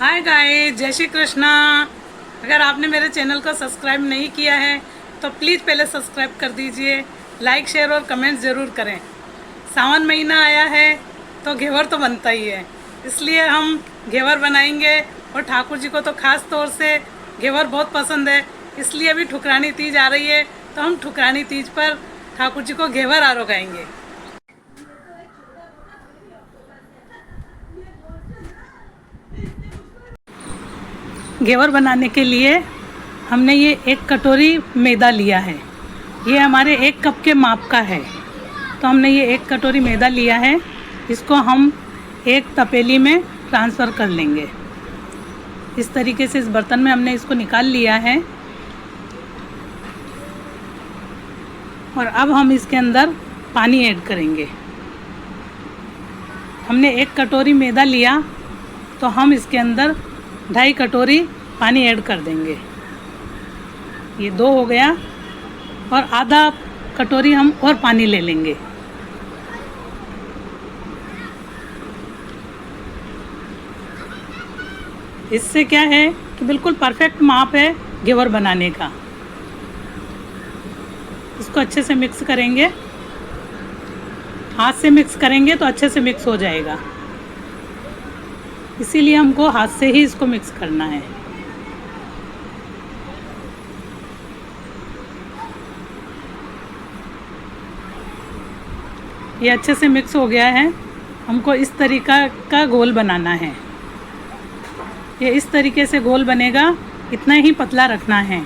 Hi guys, जय श्री कृष्णा। अगर आपने मेरे चैनल को सब्सक्राइब नहीं किया है तो प्लीज़ पहले सब्सक्राइब कर दीजिए, लाइक शेयर और कमेंट ज़रूर करें। सावन महीना आया है तो घेवर तो बनता ही है, इसलिए हम घेवर बनाएंगे। और ठाकुर जी को तो ख़ास तौर से घेवर बहुत पसंद है, इसलिए अभी ठुकरानी तीज आ रही है तो हम ठुकरानी तीज पर ठाकुर जी को घेवर आरो गाएंगे। घेवर बनाने के लिए हमने ये 1 कटोरी मैदा लिया है। ये हमारे 1 कप के माप का है, तो हमने ये 1 कटोरी मैदा लिया है। इसको हम एक तपेली में ट्रांसफ़र कर लेंगे। इस तरीके से इस बर्तन में हमने इसको निकाल लिया है। और अब हम इसके अंदर पानी ऐड करेंगे। हमने 1 कटोरी मैदा लिया तो हम इसके अंदर 2.5 कटोरी पानी ऐड कर देंगे। ये 2 हो गया, और आधा कटोरी हम और पानी ले लेंगे। इससे क्या है कि बिल्कुल परफेक्ट माप है घेवर बनाने का। इसको अच्छे से मिक्स करेंगे, हाथ से मिक्स करेंगे तो अच्छे से मिक्स हो जाएगा, इसीलिए हमको हाथ से ही इसको मिक्स करना है। ये अच्छे से मिक्स हो गया है। हमको इस तरीका का घोल बनाना है। ये इस तरीके से घोल बनेगा, इतना ही पतला रखना है,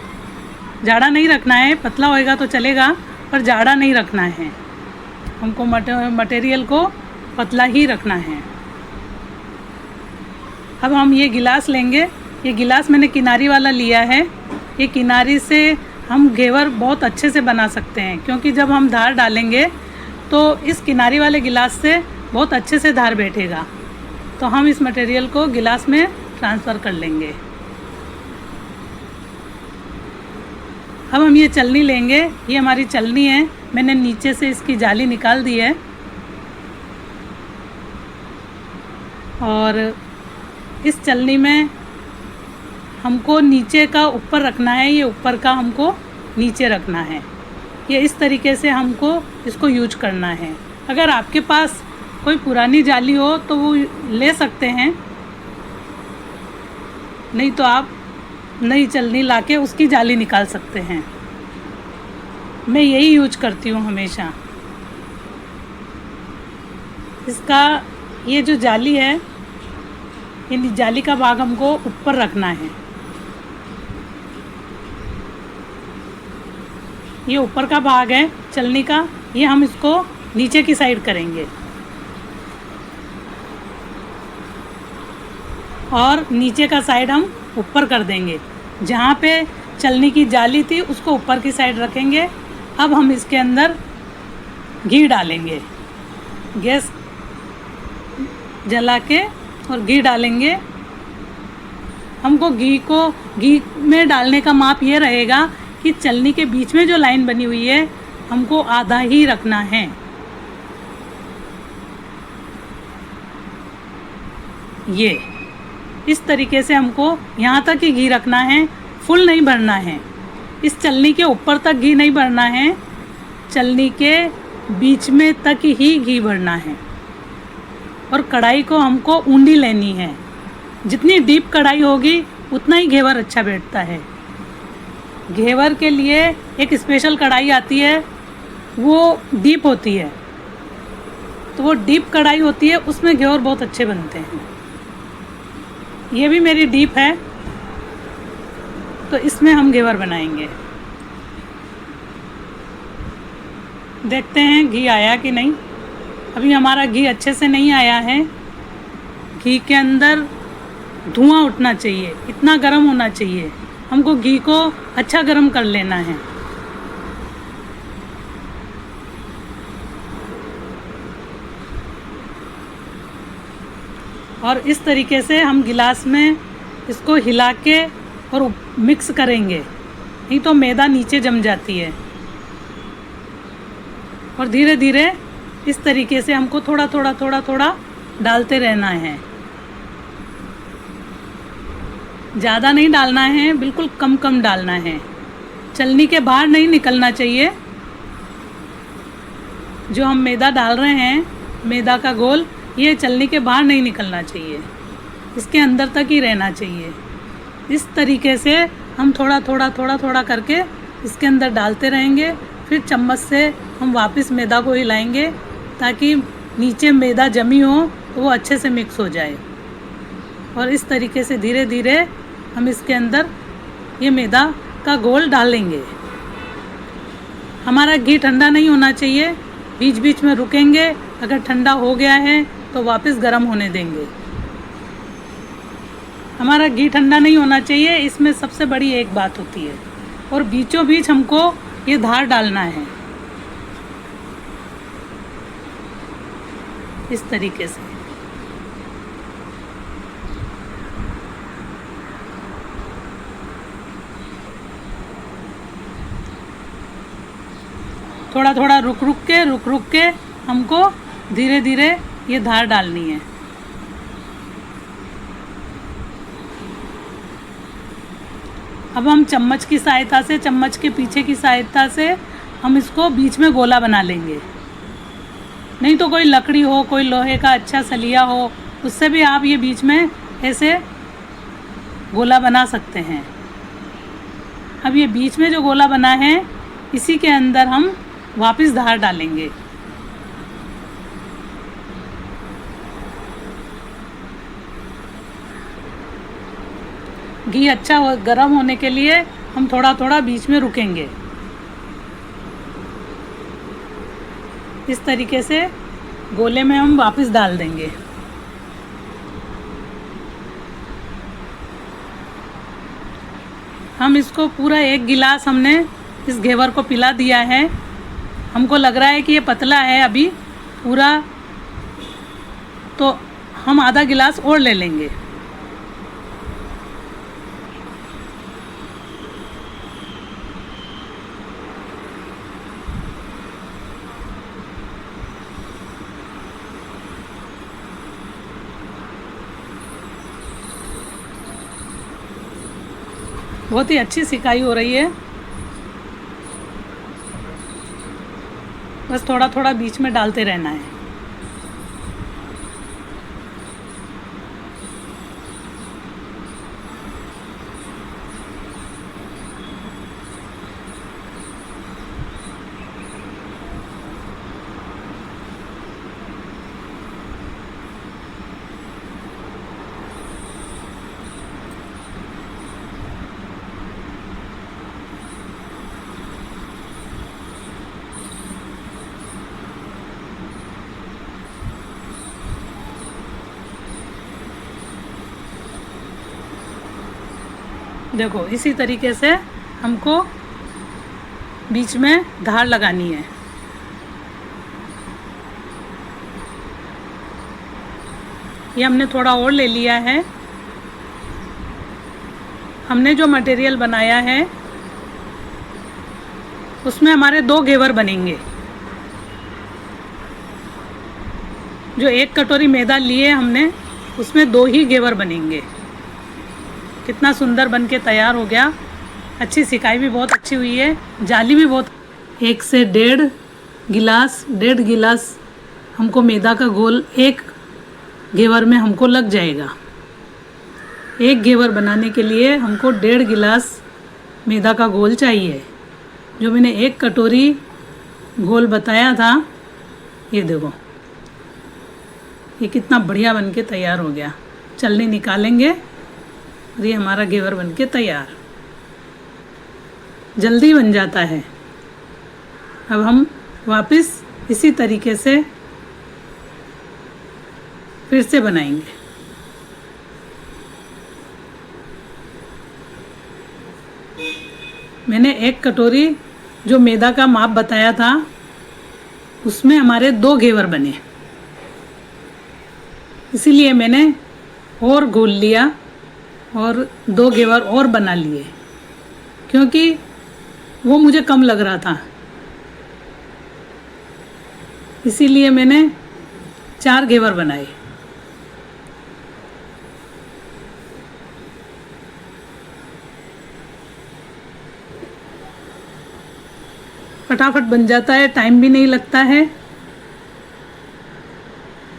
जाड़ा नहीं रखना है। पतला होएगा तो चलेगा पर जाड़ा नहीं रखना है। हमको मटेरियल को पतला ही रखना है। अब हम ये गिलास लेंगे। ये गिलास मैंने किनारी वाला लिया है। ये किनारी से हम घेवर बहुत अच्छे से बना सकते हैं, क्योंकि जब हम धार डालेंगे तो इस किनारी वाले गिलास से बहुत अच्छे से धार बैठेगा। तो हम इस मटेरियल को गिलास में ट्रांसफ़र कर लेंगे। अब हम ये चलनी लेंगे। ये हमारी चलनी है, मैंने नीचे से इसकी जाली निकाल दी है। और इस चलनी में हमको नीचे का ऊपर रखना है, ये ऊपर का हमको नीचे रखना है। ये इस तरीके से हमको इसको यूज करना है। अगर आपके पास कोई पुरानी जाली हो तो वो ले सकते हैं, नहीं तो आप नई चलनी लाके उसकी जाली निकाल सकते हैं। मैं यही यूज करती हूँ हमेशा। इसका ये जो जाली है, इन जाली का भाग हमको ऊपर रखना है। ये ऊपर का भाग है चलनी का, ये हम इसको नीचे की साइड करेंगे। और नीचे का साइड हम ऊपर कर देंगे। जहाँ पे चलनी की जाली थी उसको ऊपर की साइड रखेंगे। अब हम इसके अंदर घी डालेंगे। गैस जला के और घी डालेंगे। हमको घी में डालने का माप ये रहेगा कि चलनी के बीच में जो लाइन बनी हुई है हमको आधा ही रखना है। ये इस तरीके से हमको यहाँ तक ही घी रखना है, फुल नहीं भरना है। इस चलनी के ऊपर तक घी नहीं भरना है, चलनी के बीच में तक ही घी भरना है। और कढ़ाई को हमको ऊंडी लेनी है। जितनी डीप कढ़ाई होगी उतना ही घेवर अच्छा बैठता है। घेवर के लिए एक स्पेशल कढ़ाई आती है, वो डीप होती है। तो वो डीप कढ़ाई होती है, उसमें घेवर बहुत अच्छे बनते हैं। ये भी मेरी डीप है, तो इसमें हम घेवर बनाएंगे। देखते हैं घी आया कि नहीं। अभी हमारा घी अच्छे से नहीं आया है। घी के अंदर धुआं उठना चाहिए, इतना गर्म होना चाहिए। हमको घी को अच्छा गर्म कर लेना है। और इस तरीके से हम गिलास में इसको हिला के और मिक्स करेंगे, नहीं तो मैदा नीचे जम जाती है। और धीरे धीरे इस तरीके से हमको थोड़ा थोड़ा डालते रहना है। ज़्यादा नहीं डालना है, बिल्कुल कम कम डालना है। चलनी के बाहर नहीं निकलना चाहिए। जो हम मैदा डाल रहे हैं, मैदा का घोल, ये चलनी के बाहर नहीं निकलना चाहिए, इसके अंदर तक ही रहना चाहिए। इस तरीके से हम थोड़ा थोड़ा करके इसके अंदर डालते रहेंगे। फिर चम्मच से हम वापस मैदा को हिलाएंगे ताकि नीचे मैदा जमी हो तो वो अच्छे से मिक्स हो जाए। और इस तरीके से धीरे धीरे हम इसके अंदर ये मैदा का घोल डालेंगे। हमारा घी ठंडा नहीं होना चाहिए, बीच बीच में रुकेंगे। अगर ठंडा हो गया है तो वापस गर्म होने देंगे। हमारा घी ठंडा नहीं होना चाहिए, इसमें सबसे बड़ी एक बात होती है। और बीचों बीच हमको ये धार डालना है, इस तरीके से। थोड़ा थोड़ा रुक रुक के हमको धीरे धीरे ये धार डालनी है। अब हम चम्मच की सहायता से, चम्मच के पीछे की सहायता से हम इसको बीच में गोला बना लेंगे। नहीं तो कोई लकड़ी हो, कोई लोहे का अच्छा सलिया हो, उससे भी आप ये बीच में ऐसे गोला बना सकते हैं। अब ये बीच में जो गोला बना है, इसी के अंदर हम वापस धार डालेंगे। घी अच्छा गर्म होने के लिए हम थोड़ा थोड़ा बीच में रुकेंगे। इस तरीके से गोले में हम वापस डाल देंगे। हम इसको पूरा 1 गिलास हमने इस घेवर को पिला दिया है। हमको लग रहा है कि ये पतला है अभी पूरा, तो हम आधा गिलास और ले लेंगे। बहुत ही अच्छी सिकाई हो रही है। बस थोड़ा थोड़ा बीच में डालते रहना है। देखो, इसी तरीके से हमको बीच में धार लगानी है। ये हमने थोड़ा और ले लिया है। हमने जो मटेरियल बनाया है उसमें हमारे 2 घेवर बनेंगे। जो 1 कटोरी मैदा लिए हमने, उसमें 2 ही घेवर बनेंगे। कितना सुंदर बन के तैयार हो गया। अच्छी सिकाई भी बहुत अच्छी हुई है, जाली भी बहुत। 1 से 1.5 गिलास हमको मैदा का घोल 1 घेवर में हमको लग जाएगा। 1 घेवर बनाने के लिए हमको 1.5 गिलास मैदा का घोल चाहिए। जो मैंने 1 कटोरी घोल बताया था, ये देखो, ये कितना बढ़िया बन के तैयार हो गया। चलनी निकालेंगे और ये हमारा घेवर बन के तैयार। जल्दी बन जाता है। अब हम वापस इसी तरीके से फिर से बनाएंगे। मैंने 1 कटोरी जो मैदा का माप बताया था, उसमें हमारे 2 घेवर बने, इसीलिए मैंने और घोल लिया और 2 घेवर और बना लिए, क्योंकि वो मुझे कम लग रहा था। इसीलिए मैंने 4 घेवर बनाए। फटाफट बन जाता है, टाइम भी नहीं लगता है।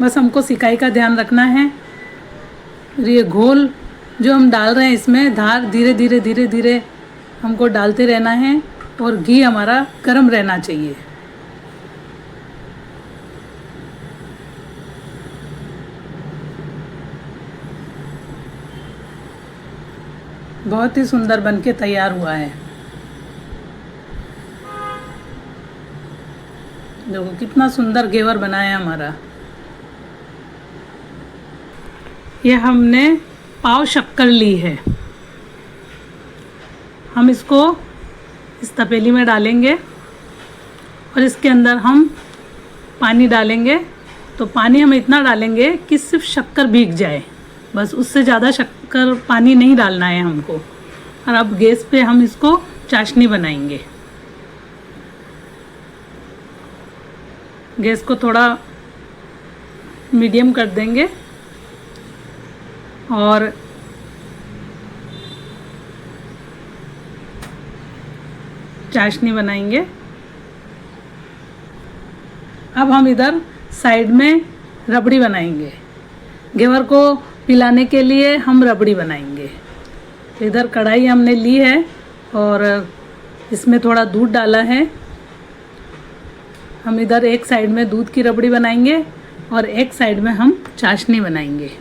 बस हमको सिकाई का ध्यान रखना है। ये घोल जो हम डाल रहे हैं इसमें धार धीरे धीरे धीरे धीरे हमको डालते रहना है और घी हमारा गर्म रहना चाहिए। बहुत ही सुंदर बनके तैयार हुआ है। देखो कितना सुंदर घेवर बना है हमारा। ये हमने पाव शक्कर ली है। हम इसको इस तपेली में डालेंगे और इसके अंदर हम पानी डालेंगे। तो पानी हम इतना डालेंगे कि सिर्फ शक्कर भीग जाए, बस उससे ज़्यादा शक्कर पानी नहीं डालना है हमको। और अब गैस पे हम इसको चाशनी बनाएंगे। गैस को थोड़ा मीडियम कर देंगे और चाशनी बनाएंगे। अब हम इधर साइड में रबड़ी बनाएंगे। घेवर को पिलाने के लिए हम रबड़ी बनाएंगे। तो इधर कढ़ाई हमने ली है और इसमें थोड़ा दूध डाला है। हम इधर एक साइड में दूध की रबड़ी बनाएंगे और एक साइड में हम चाशनी बनाएंगे।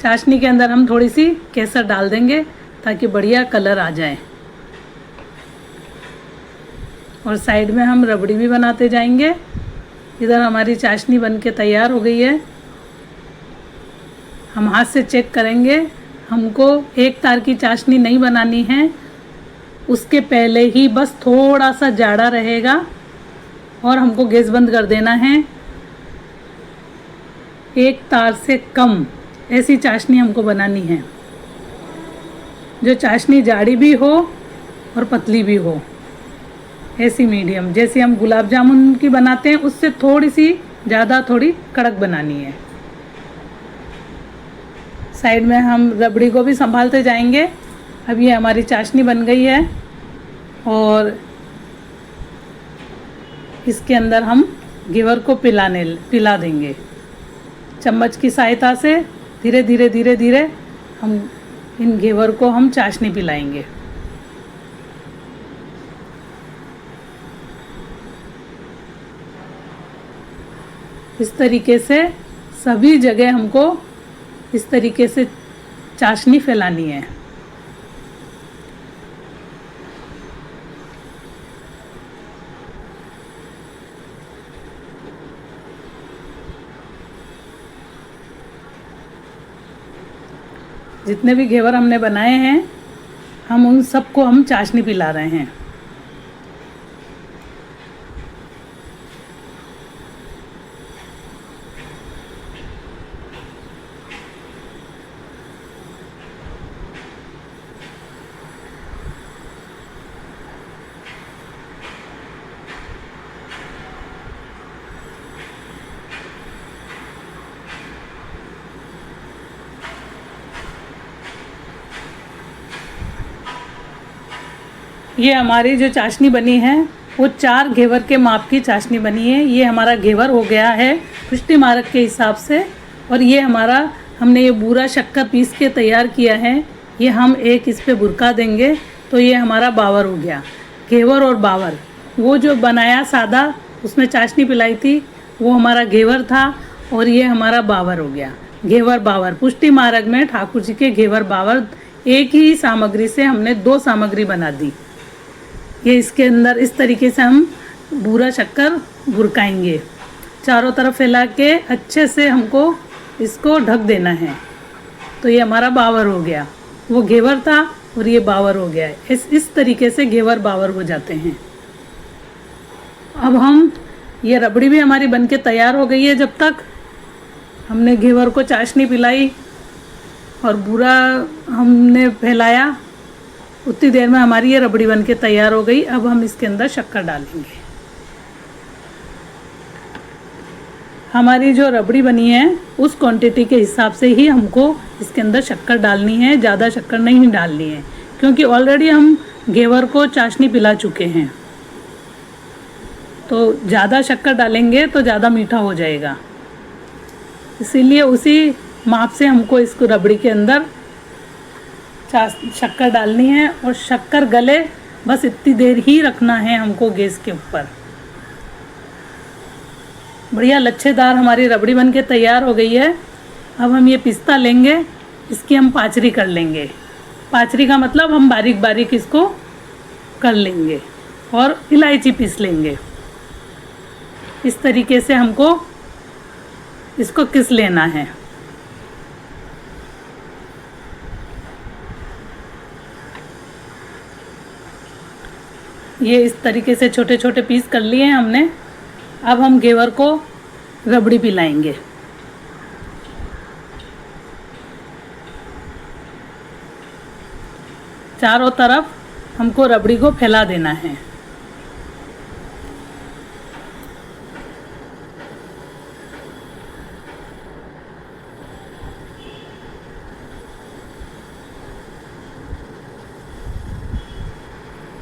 चाशनी के अंदर हम थोड़ी सी केसर डाल देंगे ताकि बढ़िया कलर आ जाए। और साइड में हम रबड़ी भी बनाते जाएंगे। इधर हमारी चाशनी बनके तैयार हो गई है। हम हाथ से चेक करेंगे। हमको एक तार की चाशनी नहीं बनानी है, उसके पहले ही बस थोड़ा सा जाड़ा रहेगा और हमको गैस बंद कर देना है। एक तार से कम ऐसी चाशनी हमको बनानी है, जो चाशनी जाड़ी भी हो और पतली भी हो, ऐसी मीडियम। जैसे हम गुलाब जामुन की बनाते हैं उससे थोड़ी सी ज़्यादा, थोड़ी कड़क बनानी है। साइड में हम रबड़ी को भी संभालते जाएंगे। अब ये हमारी चाशनी बन गई है और इसके अंदर हम घेवर को पिला देंगे। चम्मच की सहायता से धीरे धीरे धीरे धीरे हम इन घेवर को हम चाशनी पिलाएंगे। इस तरीके से सभी जगह हमको इस तरीके से चाशनी फैलानी है। जितने भी घेवर हमने बनाए हैं हम उन सबको हम चाशनी पिला रहे हैं। ये हमारी जो चाशनी बनी है वो 4 घेवर के माप की चाशनी बनी है। ये हमारा घेवर हो गया है पुष्टि मार्क के हिसाब से। और ये हमारा हमने ये बूरा शक्कर पीस के तैयार किया है। ये हम एक इस पे बुरका देंगे तो ये हमारा बावर हो गया। घेवर और बावर, वो जो बनाया सादा उसमें चाशनी पिलाई थी वो हमारा घेवर था और ये हमारा बावर हो गया। घेवर बावर पुष्टि मार्ग में ठाकुर जी के घेवर बावर एक ही सामग्री से हमने 2 सामग्री बना दी। ये इसके अंदर इस तरीके से हम बूरा शक्कर बुरकाएंगे। चारों तरफ फैला के अच्छे से हमको इसको ढक देना है। तो ये हमारा बावर हो गया। वो घेवर था और ये बावर हो गया है। इस तरीके से घेवर बावर हो जाते हैं। अब हम ये रबड़ी भी हमारी बनके तैयार हो गई है। जब तक हमने घेवर को चाशनी पिलाई और बूरा हमने फैलाया उतनी देर में हमारी ये रबड़ी बनके तैयार हो गई। अब हम इसके अंदर शक्कर डालेंगे। हमारी जो रबड़ी बनी है उस क्वांटिटी के हिसाब से ही हमको इसके अंदर शक्कर डालनी है, ज़्यादा शक्कर नहीं डालनी है, क्योंकि ऑलरेडी हम घेवर को चाशनी पिला चुके हैं। तो ज़्यादा शक्कर डालेंगे तो ज़्यादा मीठा हो जाएगा, इसीलिए उसी माप से हमको इसको रबड़ी के अंदर शक्कर डालनी है। और शक्कर गले बस इतनी देर ही रखना है हमको गैस के ऊपर। बढ़िया लच्छेदार हमारी रबड़ी बनके तैयार हो गई है। अब हम ये पिस्ता लेंगे, इसकी हम पाचरी कर लेंगे। पाचरी का मतलब हम बारीक बारीक इसको कर लेंगे और इलायची पीस लेंगे। इस तरीके से हमको इसको किस लेना है। ये इस तरीके से छोटे छोटे पीस कर लिए हैं हमने। अब हम घेवर को रबड़ी पिलाएंगे। चारों तरफ हमको रबड़ी को फैला देना है।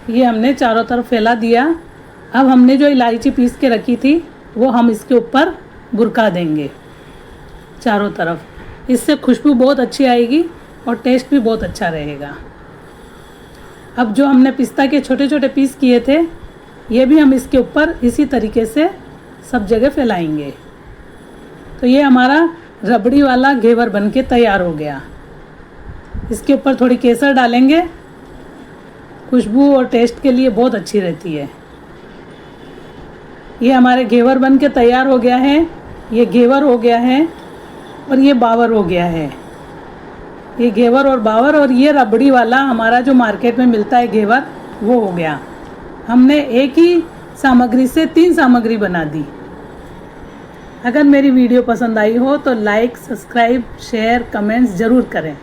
ये हमने चारों तरफ फैला दिया। अब हमने जो इलायची पीस के रखी थी वो हम इसके ऊपर बुरका देंगे चारों तरफ। इससे खुशबू बहुत अच्छी आएगी और टेस्ट भी बहुत अच्छा रहेगा। अब जो हमने पिस्ता के छोटे छोटे पीस किए थे ये भी हम इसके ऊपर इसी तरीके से सब जगह फैलाएंगे। तो ये हमारा रबड़ी वाला घेवर बनके तैयार हो गया। इसके ऊपर थोड़ी केसर डालेंगे, खुशबू और टेस्ट के लिए बहुत अच्छी रहती है। ये हमारे घेवर बन के तैयार हो गया है। ये घेवर हो गया है और ये बावर हो गया है। ये घेवर और बावर और ये रबड़ी वाला हमारा जो मार्केट में मिलता है घेवर, वो हो गया। हमने एक ही सामग्री से 3 सामग्री बना दी। अगर मेरी वीडियो पसंद आई हो तो लाइक, सब्सक्राइब, शेयर, कमेंट्स ज़रूर करें।